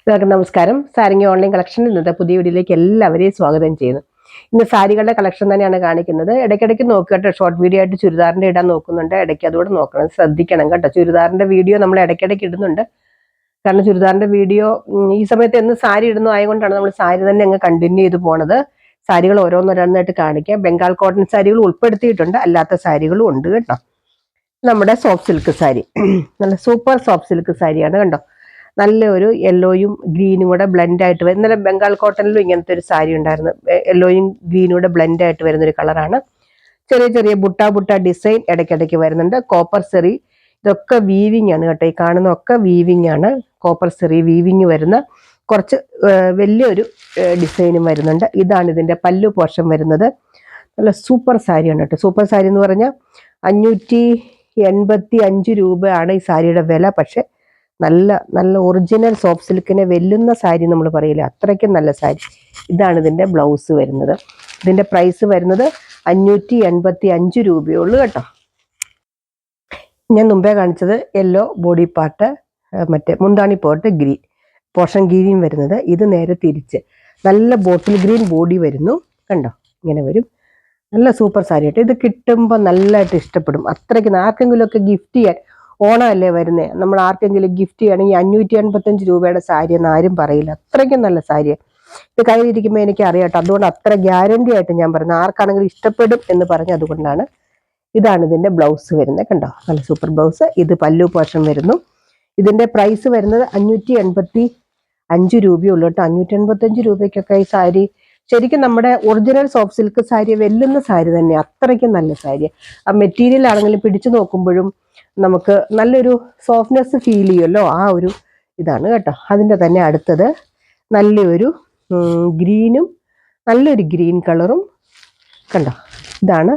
എല്ലാവർക്കും നമസ്കാരം. സാരിങ്ങി online collection ഇന്നത്തെ പുതിയ വീഡിയോയിലേക്ക് എല്ലാവരെയും സ്വാഗതം ചെയ്യുന്നു. ഇന്ന് സാരികളുടെ കളക്ഷൻ തന്നെയാണ് കാണിക്കുന്നത്. ഇടയ്ക്കിടയ്ക്ക് നോക്കുക കേട്ടോ. ഷോർട്ട് വീഡിയോ ആയിട്ട് ചുരിദാറിന്റെ ഇടാൻ നോക്കുന്നുണ്ട്. ഇടയ്ക്ക് അതുകൂടെ നോക്കണം, ശ്രദ്ധിക്കണം കേട്ടോ. ചുരിദാറിന്റെ വീഡിയോ നമ്മൾ ഇടയ്ക്കിടയ്ക്ക് ഇടുന്നുണ്ട്. കാരണം ചുരിദാറിന്റെ വീഡിയോ ഈ സമയത്ത് എന്ന് സാരി ഇടുന്നു ആയതുകൊണ്ടാണ് നമ്മൾ സാരി തന്നെ അങ്ങ് കണ്ടിന്യൂ ചെയ്ത് പോണത്. സാരികൾ ഓരോന്നോരോന്നായിട്ട് കാണിക്കാം. ബംഗാൾ കോട്ടൺ സാരികൾ ഉൾപ്പെടുത്തിയിട്ടുണ്ട്, അല്ലാത്ത സാരികളും ഉണ്ട് കേട്ടോ. നമ്മുടെ സോഫ്റ്റ് സിൽക്ക് സാരി നല്ല സൂപ്പർ സോഫ്റ്റ് സിൽക്ക് സാരിയാണ് കണ്ടോ. നല്ലൊരു യെല്ലോയും ഗ്രീനും കൂടെ ബ്ലെൻഡ് ആയിട്ട് വരും. ഇന്നലെ ബംഗാൾ കോട്ടണിലും ഇങ്ങനത്തെ ഒരു സാരി ഉണ്ടായിരുന്നു. യെല്ലോയും ഗ്രീനും കൂടെ ബ്ലെൻഡ് ആയിട്ട് വരുന്നൊരു കളറാണ്. ചെറിയ ചെറിയ ബുട്ട ഡിസൈൻ ഇടയ്ക്കിടയ്ക്ക് വരുന്നുണ്ട്. കോപ്പർ സെറി, ഇതൊക്കെ വീവിങ് ആണ് കേട്ടോ. ഈ കാണുന്ന ഒക്കെ വീവിങ് ആണ്. കോപ്പർ സെറി വീവിങ് വരുന്ന കുറച്ച് വലിയൊരു ഡിസൈനും വരുന്നുണ്ട്. ഇതാണ് ഇതിന്റെ പല്ലു പോർഷൻ വരുന്നത്. നല്ല സൂപ്പർ സാരിയാണ് കേട്ടോ. സൂപ്പർ സാരി എന്ന് പറഞ്ഞാൽ 585 രൂപയാണ് ഈ സാരിയുടെ വില. പക്ഷെ നല്ല നല്ല ഒറിജിനൽ സോഫ്റ്റ് സിൽക്കിനെ വെല്ലുന്ന സാരി നമ്മൾ പറയില്ല, അത്രയ്ക്കും നല്ല സാരി. ഇതാണ് ഇതിന്റെ ബ്ലൗസ് വരുന്നത്. ഇതിന്റെ പ്രൈസ് വരുന്നത് 585 രൂപയുള്ളൂ കേട്ടോ. ഞാൻ മുമ്പേ കാണിച്ചത് യെല്ലോ ബോഡി പാർട്ട്, മറ്റേ മുന്താണി പോർട്ട് ഗ്രീൻ പോർഷൻ ഗ്രീൻ വരുന്നത്. ഇത് നേരെ തിരിച്ച് നല്ല ബോട്ടിൽ ഗ്രീൻ ബോഡി വരുന്നു കണ്ടോ. ഇങ്ങനെ വരും. നല്ല സൂപ്പർ സാരി കേട്ടോ. ഇത് കിട്ടുമ്പോൾ നല്ലതായിട്ട് ഇഷ്ടപ്പെടും. അത്രയ്ക്ക് ആർക്കെങ്കിലും ഒക്കെ ഗിഫ്റ്റ് ചെയ്യാൻ, ഓണമല്ലേ വരുന്നേ, നമ്മൾ ആർക്കെങ്കിലും ഗിഫ്റ്റ് ചെയ്യണമെങ്കിൽ 585 രൂപയുടെ സാരി എന്ന് ആരും പറയില്ല. അത്രയ്ക്കും നല്ല സാരിയാണ്. ഇത് കയ്യിലിരിക്കുമ്പോൾ എനിക്ക് അറിയാം കേട്ടോ. അതുകൊണ്ട് അത്ര ഗ്യാരണ്ടി ആയിട്ട് ഞാൻ പറയുന്നത്, ആർക്കാണെങ്കിലും ഇഷ്ടപ്പെടും എന്ന് പറഞ്ഞ് അതുകൊണ്ടാണ്. ഇതാണ് ഇതിന്റെ ബ്ലൗസ് വരുന്നത് കണ്ടോ. നല്ല സൂപ്പർ ബ്ലൗസ്. ഇത് പല്ലു പോർഷൻ വരുന്നു. ഇതിന്റെ പ്രൈസ് വരുന്നത് 585 രൂപയുള്ളൂ കേട്ടോ. 585 രൂപയ്ക്കൊക്കെ ഈ സാരി ശരിക്കും നമ്മുടെ ഒറിജിനൽ സോഫ്റ്റ് സിൽക്ക് സാരി വെല്ലുന്ന സാരി തന്നെ. അത്രയ്ക്കും നല്ല സാരി. ആ മെറ്റീരിയൽ ആണെങ്കിലും പിടിച്ചു നോക്കുമ്പോഴും നമുക്ക് നല്ലൊരു സോഫ്റ്റ്നെസ് ഫീൽ ചെയ്യുമല്ലോ. ആ ഒരു ഇതാണ് കേട്ടോ. അതിൻ്റെ തന്നെ അടുത്തത് നല്ലൊരു ഗ്രീനും, നല്ലൊരു ഗ്രീൻ കളറും കണ്ടോ. ഇതാണ്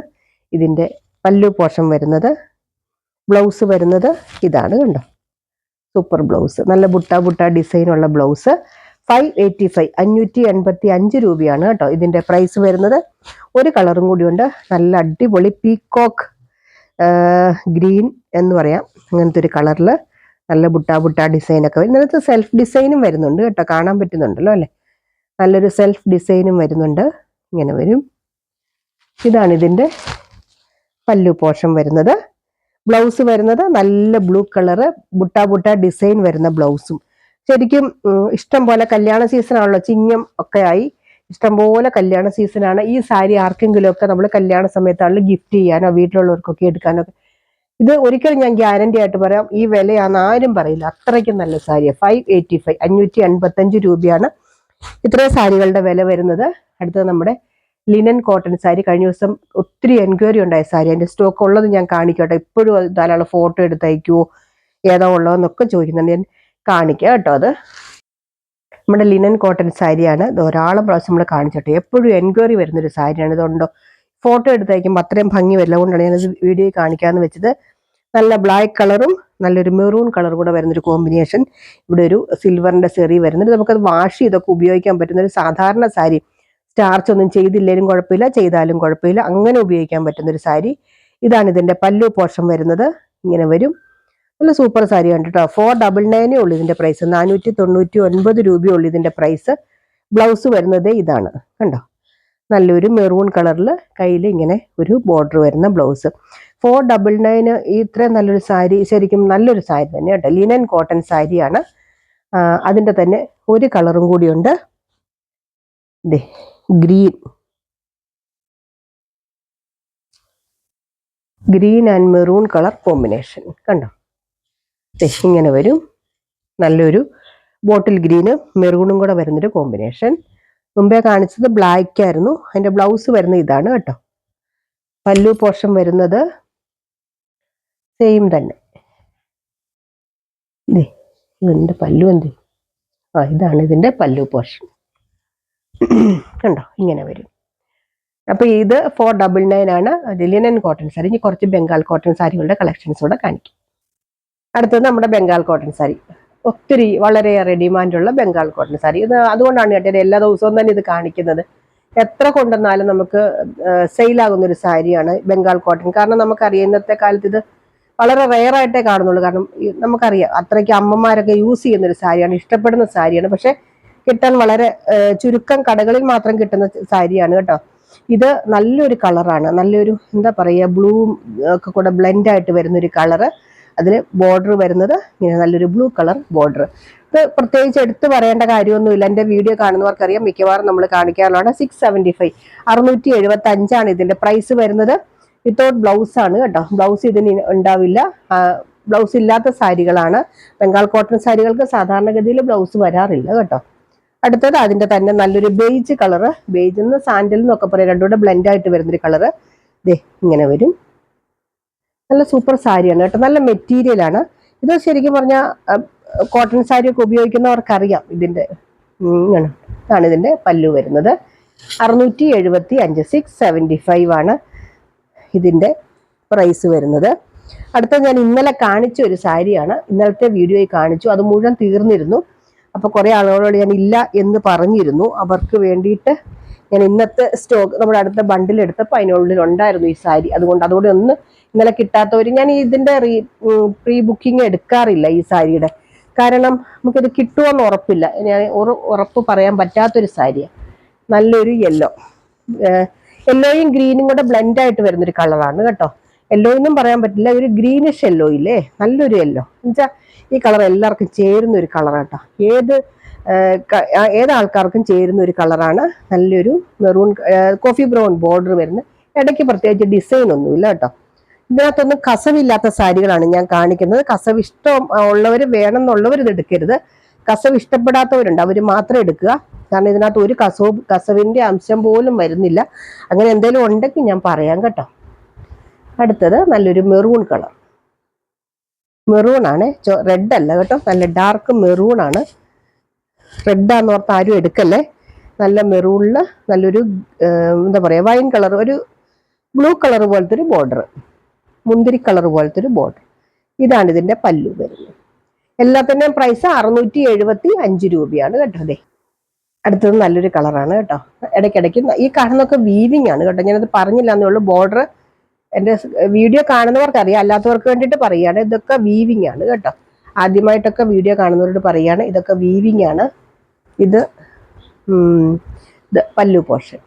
ഇതിൻ്റെ പല്ലു പോർഷൻ വരുന്നത്. ബ്ലൗസ് വരുന്നത് ഇതാണ് കണ്ടോ. സൂപ്പർ ബ്ലൗസ്, നല്ല ബുട്ട ഡിസൈനുള്ള ബ്ലൗസ്. 585 രൂപയാണ് കേട്ടോ ഇതിൻ്റെ പ്രൈസ് വരുന്നത്. ഒരു കളറും കൂടിയുണ്ട്, നല്ല അടിപൊളി പീക്കോക്ക് ഗ്രീൻ എന്ന് പറയാം. അങ്ങനത്തെ ഒരു കളറിൽ നല്ല ബുട്ട ഡിസൈനൊക്കെ വരും. ഇതിനകത്ത് സെൽഫ് ഡിസൈനും വരുന്നുണ്ട് കേട്ടോ. കാണാൻ പറ്റുന്നുണ്ടല്ലോ അല്ലേ. നല്ലൊരു സെൽഫ് ഡിസൈനും വരുന്നുണ്ട്. ഇങ്ങനെ വരും. ഇതാണ് ഇതിൻ്റെ പല്ലു പോർഷൻ വരുന്നത്. ബ്ലൗസ് വരുന്നത് നല്ല ബ്ലൂ കളറ് ബുട്ട ഡിസൈൻ വരുന്ന ബ്ലൗസും. ശരിക്കും ഇഷ്ടം പോലെ കല്യാണ സീസൺ ആണല്ലോ. ചിങ്ങം ഒക്കെ ആയി, ഇഷ്ടംപോലെ കല്യാണ സീസണാണ്. ഈ സാരി ആർക്കെങ്കിലും ഒക്കെ നമ്മൾ കല്യാണ സമയത്താണെങ്കിൽ ഗിഫ്റ്റ് ചെയ്യാനോ വീട്ടിലുള്ളവർക്കൊക്കെ എടുക്കാനോ ഇത് ഒരിക്കലും ഞാൻ ഗ്യാരണ്ടി ആയിട്ട് പറയാം, ഈ വിലയാണെന്ന് ആരും പറയില്ല. അത്രയ്ക്കും നല്ല സാരിയാണ്. 585 രൂപയാണ് ഇത്രയും സാരികളുടെ വില വരുന്നത്. അടുത്തത് നമ്മുടെ ലിനൻ കോട്ടൺ സാരി. കഴിഞ്ഞ ദിവസം ഒത്തിരി എൻക്വയറി ഉണ്ടായ സാരി. അതിന്റെ സ്റ്റോക്ക് ഉള്ളത് ഞാൻ കാണിക്കട്ടെ. ഇപ്പോഴും ധാരാളം ഫോട്ടോ എടുത്തയക്കുമോ, ഏതാ ഉള്ളതെന്നൊക്കെ ചോദിക്കുന്നുണ്ട്. ഞാൻ കാണിക്കാം കേട്ടോ. അത് നമ്മുടെ ലിനൻ കോട്ടൺ സാരിയാണ്. ധാരാളം പ്രാവശ്യം നമ്മൾ കാണിച്ചോട്ടെ. എപ്പോഴും എൻക്വയറി വരുന്നൊരു സാരിയാണ്. ഇതുണ്ടോ ഫോട്ടോ എടുത്തയക്കുമ്പോൾ അത്രയും ഭംഗി വരില്ല. അതുകൊണ്ടാണ് ഞാനത് വീഡിയോ കാണിക്കാമെന്ന് വെച്ചത്. നല്ല ബ്ലാക്ക് കളറും നല്ലൊരു മെറൂൺ കളറും കൂടെ വരുന്നൊരു കോമ്പിനേഷൻ. ഇവിടെ ഒരു സിൽവറിന്റെ സെറി വരുന്നുണ്ട്. നമുക്കത് വാഷ് ചെയ്തൊക്കെ ഉപയോഗിക്കാൻ പറ്റുന്ന ഒരു സാധാരണ സാരി. സ്റ്റാർച്ച് ഒന്നും ചെയ്തില്ലേലും കുഴപ്പമില്ല, ചെയ്താലും കുഴപ്പമില്ല, അങ്ങനെ ഉപയോഗിക്കാൻ പറ്റുന്നൊരു സാരി. ഇതാണ് ഇതിന്റെ പല്ലു പോർഷൻ വരുന്നത്. ഇങ്ങനെ വരും. നല്ല സൂപ്പർ സാരി കണ്ടിട്ടോ. 499 ഉള്ളൂ ഇതിന്റെ പ്രൈസ്. 499 രൂപയുള്ളൂ ഇതിന്റെ പ്രൈസ്. ബ്ലൗസ് വരുന്നത് ഇതാണ് കണ്ടോ. നല്ലൊരു മെറൂൺ കളറിൽ കയ്യിൽ ഇങ്ങനെ ഒരു ബോർഡർ വരുന്ന ബ്ലൗസ്. 499 ഇത്രയും നല്ലൊരു സാരി ശരിക്കും നല്ലൊരു സാരി തന്നെ കേട്ടോ. ലിനൻ കോട്ടൺ സാരിയാണ്. അതിൻ്റെ തന്നെ ഒരു കളറും കൂടിയുണ്ട്. Green and maroon colour combination കണ്ടോ. ഇങ്ങനെ വരും. നല്ലൊരു ബോട്ടിൽ ഗ്രീന് മെറൂണും കൂടെ വരുന്നൊരു കോമ്പിനേഷൻ. മുമ്പേ കാണിച്ചത് ബ്ലാക്ക് ആയിരുന്നു. അതിന്റെ ബ്ലൗസ് വരുന്നത് ഇതാണ് കേട്ടോ. പല്ലു പോർഷൻ വരുന്നത് സെയിം തന്നെ. ഇതിന്റെ പല്ലു എന്ത്, ഇതാണ് ഇതിന്റെ പല്ലു പോർഷൻ കണ്ടോ. ഇങ്ങനെ വരും. അപ്പൊ ഇത് 499 ആണ്. Linen cotton sari. ഇനി കുറച്ച് ബംഗാൾ കോട്ടൺ സാരികളുടെ കളക്ഷൻസ് കൂടെ കാണിക്കും. അടുത്തത് നമ്മുടെ ബംഗാൾ കോട്ടൺ സാരി. ഒത്തിരി വളരെയേറെ ഡിമാൻഡുള്ള ബംഗാൾ കോട്ടൺ സാരി. ഇത് അതുകൊണ്ടാണ് കേട്ടോ എല്ലാ ദിവസവും തന്നെ ഇത് കാണിക്കുന്നത്. എത്ര കൊണ്ടുവന്നാലും നമുക്ക് സെയിലാകുന്ന ഒരു സാരിയാണ് ബംഗാൾ കോട്ടൺ. കാരണം നമുക്കറിയാം ഇന്നത്തെ കാലത്ത് ഇത് വളരെ റെയറായിട്ടേ കാണുന്നുള്ളൂ. കാരണം നമുക്കറിയാം അത്രയ്ക്ക് അമ്മമാരൊക്കെ യൂസ് ചെയ്യുന്ന ഒരു സാരിയാണ്, ഇഷ്ടപ്പെടുന്ന സാരിയാണ്. പക്ഷെ കിട്ടാൻ വളരെ ചുരുക്കം കടകളിൽ മാത്രം കിട്ടുന്ന സാരിയാണ് കേട്ടോ. ഇത് നല്ലൊരു കളറാണ്, നല്ലൊരു എന്താ പറയുക, ബ്ലൂ ഒക്കെ കൂടെ ബ്ലെൻഡ് ആയിട്ട് വരുന്നൊരു കളറ്. അതിൽ ബോർഡർ വരുന്നത് ഇങ്ങനെ നല്ലൊരു ബ്ലൂ കളർ ബോർഡർ. ഇത് പ്രത്യേകിച്ച് എടുത്തു പറയേണ്ട കാര്യമൊന്നുമില്ല, എൻ്റെ വീഡിയോ കാണുന്നവർക്കറിയാം, മിക്കവാറും നമ്മൾ കാണിക്കാറുള്ളതാണ്. 675 675 ഇതിന്റെ പ്രൈസ് വരുന്നത്. വിത്തൗട്ട് ബ്ലൗസ് ആണ് കേട്ടോ, ബ്ലൗസ് ഇതിന് ഉണ്ടാവില്ല. ബ്ലൗസ് ഇല്ലാത്ത സാരികളാണ്. ബംഗാൾ കോട്ടൺ സാരികൾക്ക് സാധാരണഗതിയിൽ ബ്ലൗസ് വരാറില്ല കേട്ടോ. അടുത്തത് അതിന്റെ തന്നെ നല്ലൊരു ബേജ് കളറ്, ബേജ് എന്ന് സാൻഡൽ എന്നൊക്കെ പറയാം, രണ്ടുകൂടെ ബ്ലെൻഡ് ആയിട്ട് വരുന്നൊരു കളറ്. ദേ ഇങ്ങനെ വരും. നല്ല സൂപ്പർ സാരിയാണ് കേട്ടോ, നല്ല മെറ്റീരിയൽ ആണ് ഇത്. ശരിക്കും പറഞ്ഞാൽ കോട്ടൺ സാരി ഒക്കെ ഉപയോഗിക്കുന്നവർക്കറിയാം ഇതിന്റെ. ഇതാണ് ഇതിന്റെ പല്ലു വരുന്നത്. 675 675 ആണ് ഇതിന്റെ പ്രൈസ് വരുന്നത്. അടുത്ത ഞാൻ ഇന്നലെ കാണിച്ച ഒരു സാരിയാണ്, ഇന്നലത്തെ വീഡിയോയിൽ കാണിച്ചു, അത് മുഴുവൻ തീർന്നിരുന്നു. അപ്പൊ കുറെ ആളുകളോട് ഞാൻ ഇല്ല എന്ന് പറഞ്ഞിരുന്നു. അവർക്ക് വേണ്ടിയിട്ട് ഞാൻ ഇന്നത്തെ സ്റ്റോക്ക് നമ്മുടെ അടുത്ത ബണ്ടിൽ എടുത്തപ്പോൾ അതിനുള്ളിൽ ഉണ്ടായിരുന്നു ഈ സാരി. അതോടെ ഒന്ന് ഇന്നലെ കിട്ടാത്തവർ, ഞാൻ ഇതിന്റെ പ്രീ ബുക്കിംഗ് എടുക്കാറില്ല ഈ സാരിയുടെ. കാരണം നമുക്കിത് കിട്ടുമെന്ന് ഉറപ്പില്ല, ഞാൻ ഉറപ്പ് പറയാൻ പറ്റാത്തൊരു സാരിയാണ്. നല്ലൊരു യെല്ലോയും ഗ്രീനും കൂടെ ബ്ലെൻഡ് ആയിട്ട് വരുന്നൊരു കളറാണ് കേട്ടോ. യെല്ലോ എന്നും പറയാൻ പറ്റില്ല, ഒരു ഗ്രീനിഷ് യെല്ലോ ഇല്ലേ, നല്ലൊരു യെല്ലോ എന്നുവെച്ചാൽ ഈ കളർ എല്ലാവർക്കും ചേരുന്ന ഒരു കളറാട്ടോ. ഏത് ആൾക്കാർക്കും ചേരുന്ന ഒരു കളറാണ്. നല്ലൊരു മെറൂൺ കോഫി ബ്രൗൺ ബോർഡർ വരുന്ന, ഇടയ്ക്ക് പ്രത്യേകിച്ച് ഡിസൈൻ ഒന്നുമില്ല കേട്ടോ. ഇതിനകത്തൊന്നും കസവില്ലാത്ത സാരികളാണ് ഞാൻ കാണിക്കുന്നത്. കസവ് ഇഷ്ടം ഉള്ളവർ വേണമെന്നുള്ളവർ ഇത് എടുക്കരുത്. കസവ് ഇഷ്ടപ്പെടാത്തവരുണ്ട്, അവർ മാത്രം എടുക്കുക. കാരണം ഇതിനകത്ത് ഒരു കസവിന്റെ അംശം പോലും വരുന്നില്ല. അങ്ങനെ എന്തെങ്കിലും ഉണ്ടെങ്കിൽ ഞാൻ പറയാം കേട്ടോ. അടുത്തത് നല്ലൊരു മെറൂൺ കളർ, മെറൂൺ ആണ്, റെഡ് അല്ല കേട്ടോ, നല്ല ഡാർക്ക് മെറൂൺ ആണ്. റെഡാന്ന് ഓർത്ത് ആരും എടുക്കല്ലേ. നല്ല മെറൂണില് നല്ലൊരു എന്താ പറയാ, വൈൻ കളർ, ഒരു ബ്ലൂ കളർ പോലത്തെ ഒരു ബോർഡർ, മുന്തിരി കളർ പോലത്തെ ഒരു ബോർഡർ. ഇതാണ് ഇതിന്റെ പല്ലു വരുന്നത്. എല്ലാത്തിന്റെയും പ്രൈസ് 675 രൂപയാണ് കേട്ടോ. അതെ, അടുത്തത് നല്ലൊരു കളറാണ് കേട്ടോ. ഇടയ്ക്കിടയ്ക്ക് ഈ കാണുന്നൊക്കെ വീവിങ് ആണ് കേട്ടോ. ഞാനത് പറഞ്ഞില്ല എന്നേ ഉള്ളൂ. ബോർഡർ എൻ്റെ വീഡിയോ കാണുന്നവർക്ക് അറിയാം, അല്ലാത്തവർക്ക് വേണ്ടിയിട്ട് പറയുകയാണ്. ഇതൊക്കെ വീവിങ് ആണ് കേട്ടോ. ആദ്യമായിട്ടൊക്കെ വീഡിയോ കാണുന്നവരോട് പറയുകയാണ്, ഇതൊക്കെ വീവിങ് ആണ്. ഇത് പല്ലു പോർഷൻ.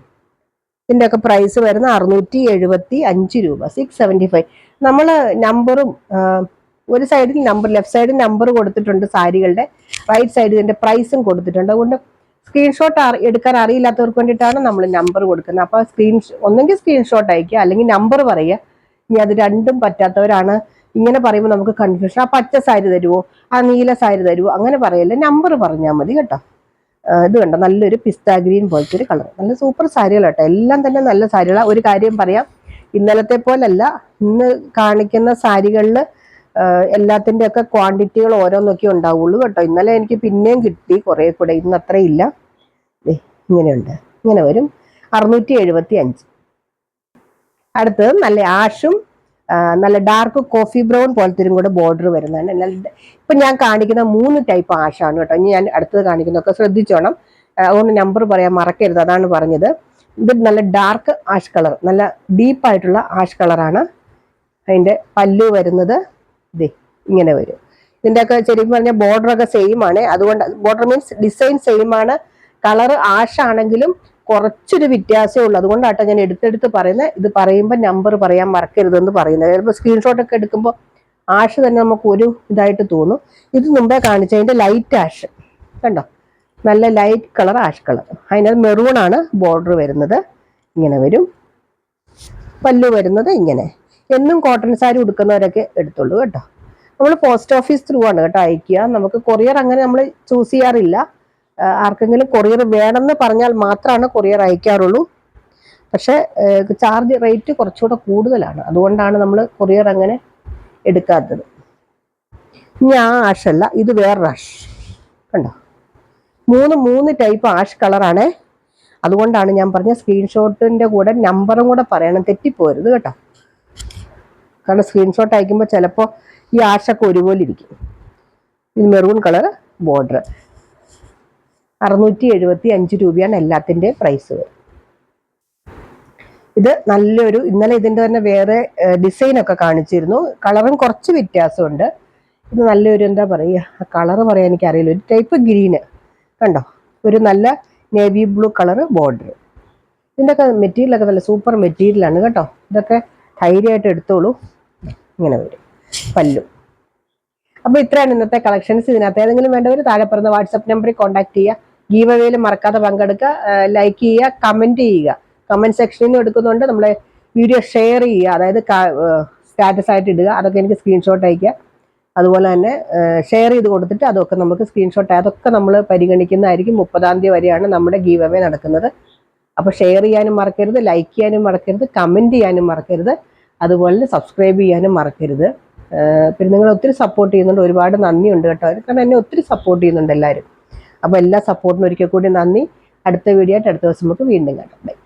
ഇതിൻ്റെയൊക്കെ പ്രൈസ് വരുന്ന 675 രൂപ, 675. നമ്മൾ നമ്പറും ഒരു സൈഡിൽ നമ്പർ, ലെഫ്റ്റ് സൈഡിൽ നമ്പർ കൊടുത്തിട്ടുണ്ട് സാരികളുടെ, റൈറ്റ് സൈഡിൽ ഇതിന്റെ പ്രൈസും കൊടുത്തിട്ടുണ്ട്. അതുകൊണ്ട് സ്ക്രീൻഷോട്ട് എടുക്കാൻ അറിയില്ലാത്തവർക്ക് വേണ്ടിയിട്ടാണ് നമ്മൾ നമ്പർ കൊടുക്കുന്നത്. അപ്പോൾ ഒന്നെങ്കിൽ സ്ക്രീൻഷോട്ട് അയക്കുക, അല്ലെങ്കിൽ നമ്പർ പറയുക. ഇനി അത് രണ്ടും പറ്റാത്തവരാണ്, ഇങ്ങനെ പറയുമ്പോൾ നമുക്ക് കൺഫ്യൂഷൻ, ആ പച്ച സാരി തരുമോ, ആ നീല സാരി തരുമോ, അങ്ങനെ പറയല്ലേ, നമ്പർ പറഞ്ഞാൽ മതി കേട്ടോ. ഇത് കണ്ടോ, നല്ലൊരു പിസ്ത ഗ്രീൻ പോലത്തെ ഒരു കളർ, നല്ല സൂപ്പർ സാരികൾ കേട്ടോ. എല്ലാം തന്നെ നല്ല സാരികളാണ്. ഒരു കാര്യം പറയാം, ഇന്നലത്തെ പോലല്ല, ഇന്ന് കാണിക്കുന്ന സാരികളിൽ എല്ലാത്തിൻ്റെ ഒക്കെ ക്വാണ്ടിറ്റികൾ ഓരോന്നൊക്കെ ഉണ്ടാവുള്ളൂ കേട്ടോ. ഇന്നലെ എനിക്ക് പിന്നെയും കിട്ടി കുറെ കൂടെ, ഇന്ന് അത്രയില്ല. ഇങ്ങനെയുണ്ട്, ഇങ്ങനെ വരും. 675. അടുത്തത് നല്ല ആഷും നല്ല ഡാർക്ക് കോഫി ബ്രൗൺ പോലത്തെ കൂടെ ബോർഡർ വരുന്നതാണ്. ഇപ്പൊ ഞാൻ കാണിക്കുന്ന 3 ടൈപ്പ് ആഷാണ് കേട്ടോ. ഇനി ഞാൻ അടുത്തത് കാണിക്കുന്നതൊക്കെ ശ്രദ്ധിച്ചോണം, അതുകൊണ്ട് നമ്പർ പറയാൻ മറക്കരുത്, അതാണ് പറഞ്ഞത്. ഇത് നല്ല ഡാർക്ക് ആഷ് കളർ, നല്ല ഡീപ്പായിട്ടുള്ള ആഷ് കളറാണ്. അതിന്റെ പല്ലു വരുന്നത് ഇങ്ങനെ വരും. ഇതിൻ്റെയൊക്കെ ശരിക്കും പറഞ്ഞാൽ ബോർഡറൊക്കെ സെയിം ആണ്. അതുകൊണ്ട് ബോർഡർ മീൻസ് ഡിസൈൻ സെയിം ആണ്. കളർ ആഷ് ആണെങ്കിലും കുറച്ചൊരു വ്യത്യാസമേ ഉള്ളൂ. അതുകൊണ്ടാട്ടോ ഞാൻ എടുത്തെടുത്ത് പറയുന്നത്. ഇത് പറയുമ്പോൾ നമ്പർ പറയാൻ മറക്കരുതെന്ന് പറയുന്നത്. ചിലപ്പോൾ സ്ക്രീൻഷോട്ടൊക്കെ എടുക്കുമ്പോൾ ആഷ് തന്നെ നമുക്ക് ഒരു ഇതായിട്ട് തോന്നും. ഇത് മുമ്പേ കാണിച്ചതിൻ്റെ ലൈറ്റ് ആഷ് കണ്ടോ, നല്ല ലൈറ്റ് കളർ ആഷ് കളർ. അതിനകത്ത് മെറൂൺ ആണ് ബോർഡർ വരുന്നത്. ഇങ്ങനെ വരും. പല്ലു വരുന്നത് ഇങ്ങനെ. എന്നും കോട്ടൺ സാരി ഉടുക്കുന്നവരൊക്കെ എടുത്തോളൂ കേട്ടോ. നമ്മൾ പോസ്റ്റ് ഓഫീസ് ത്രൂ ആണ് കേട്ടോ അയക്കുക. നമുക്ക് കൊറിയർ അങ്ങനെ നമ്മൾ ചൂസ് ചെയ്യാറില്ല. ആർക്കെങ്കിലും കൊറിയർ വേണമെന്ന് പറഞ്ഞാൽ മാത്രമാണ് കൊറിയർ അയക്കാറുള്ളൂ. പക്ഷെ ചാർജ് റേറ്റ് കുറച്ചുകൂടെ കൂടുതലാണ്, അതുകൊണ്ടാണ് നമ്മൾ കൊറിയർ അങ്ങനെ എടുക്കാത്തത്. ഇനി ആ ആഷല്ല, ഇത് വേറൊരു ആഷ് കണ്ടോ. 3 ടൈപ്പ് ആഷ് കളറാണേ. അതുകൊണ്ടാണ് ഞാൻ പറഞ്ഞ സ്ക്രീൻഷോട്ടിന്റെ കൂടെ നമ്പറും കൂടെ പറയണം, തെറ്റിപ്പോരുത് കേട്ടോ. കാരണം സ്ക്രീൻഷോട്ട് അയക്കുമ്പോൾ ചിലപ്പോൾ ഈ ആഷൊക്കെ ഒരുപോലെ ഇരിക്കും. ഇത് മെറൂൺ കളർ ബോർഡർ. 675 രൂപയാണ് എല്ലാത്തിൻ്റെയും പ്രൈസ് വരും. ഇത് നല്ലൊരു, ഇന്നലെ ഇതിന്റെ തന്നെ വേറെ ഡിസൈൻ ഒക്കെ കാണിച്ചിരുന്നു. കളറും കുറച്ച് വ്യത്യാസമുണ്ട്. ഇത് നല്ലൊരു എന്താ പറയുക, കളർ പറയാൻ എനിക്കറിയില്ല, ഒരു ടൈപ്പ് ഗ്രീന് കണ്ടോ, ഒരു നല്ല നേവി ബ്ലൂ കളർ ബോർഡർ. ഇതിൻ്റെയൊക്കെ മെറ്റീരിയലൊക്കെ നല്ല സൂപ്പർ മെറ്റീരിയലാണ് കേട്ടോ. ഇതൊക്കെ ധൈര്യമായിട്ട് എടുത്തോളൂ. ഇങ്ങനെ വരും പല്ലു. അപ്പോൾ ഇത്രയാണ് ഇന്നത്തെ കളക്ഷൻസ്. ഇതിനകത്ത് ഏതെങ്കിലും വേണ്ടവർ താഴെ പറഞ്ഞ വാട്സപ്പ് നമ്പറിൽ കോൺടാക്ട് ചെയ്യുക. ഗീവ് അവേയിൽ മറക്കാതെ പങ്കെടുക്കുക, ലൈക്ക് ചെയ്യുക, കമൻറ്റ് ചെയ്യുക. കമൻറ്റ് സെക്ഷനിൽ നിന്ന് എടുക്കുന്നുണ്ട്. നമ്മളെ വീഡിയോ ഷെയർ ചെയ്യുക, അതായത് സ്റ്റാറ്റസ് ആയിട്ട് ഇടുക. അതൊക്കെ എനിക്ക് സ്ക്രീൻഷോട്ട് അയക്കുക. അതുപോലെ തന്നെ ഷെയർ ചെയ്ത് കൊടുത്തിട്ട് അതൊക്കെ നമുക്ക് സ്ക്രീൻഷോട്ട്, അതൊക്കെ നമ്മൾ പരിഗണിക്കുന്നതായിരിക്കും. 30-ാം തീയതി വരെയാണ് നമ്മുടെ ഗീവ് അവേ നടക്കുന്നത്. അപ്പോൾ ഷെയർ ചെയ്യാനും മറക്കരുത്, ലൈക്ക് ചെയ്യാനും മറക്കരുത്, കമൻറ്റ് ചെയ്യാനും മറക്കരുത്. അതുപോലെ സബ്സ്ക്രൈബ് ചെയ്യാനും മറക്കരുത്. പിന്നെ നിങ്ങൾ ഒത്തിരി സപ്പോർട്ട് ചെയ്യുന്നുണ്ട്, ഒരുപാട് നന്ദിയുണ്ട് കേട്ടോ. കാരണം എന്നെ ഒത്തിരി സപ്പോർട്ട് ചെയ്യുന്നുണ്ട് എല്ലാവരും. അപ്പോൾ എല്ലാ സപ്പോർട്ടിനും ഒരിക്കൽ കൂടി നന്ദി. അടുത്ത വീഡിയോ ആയിട്ട് അടുത്ത ദിവസം നമുക്ക് വീണ്ടും കാണാം.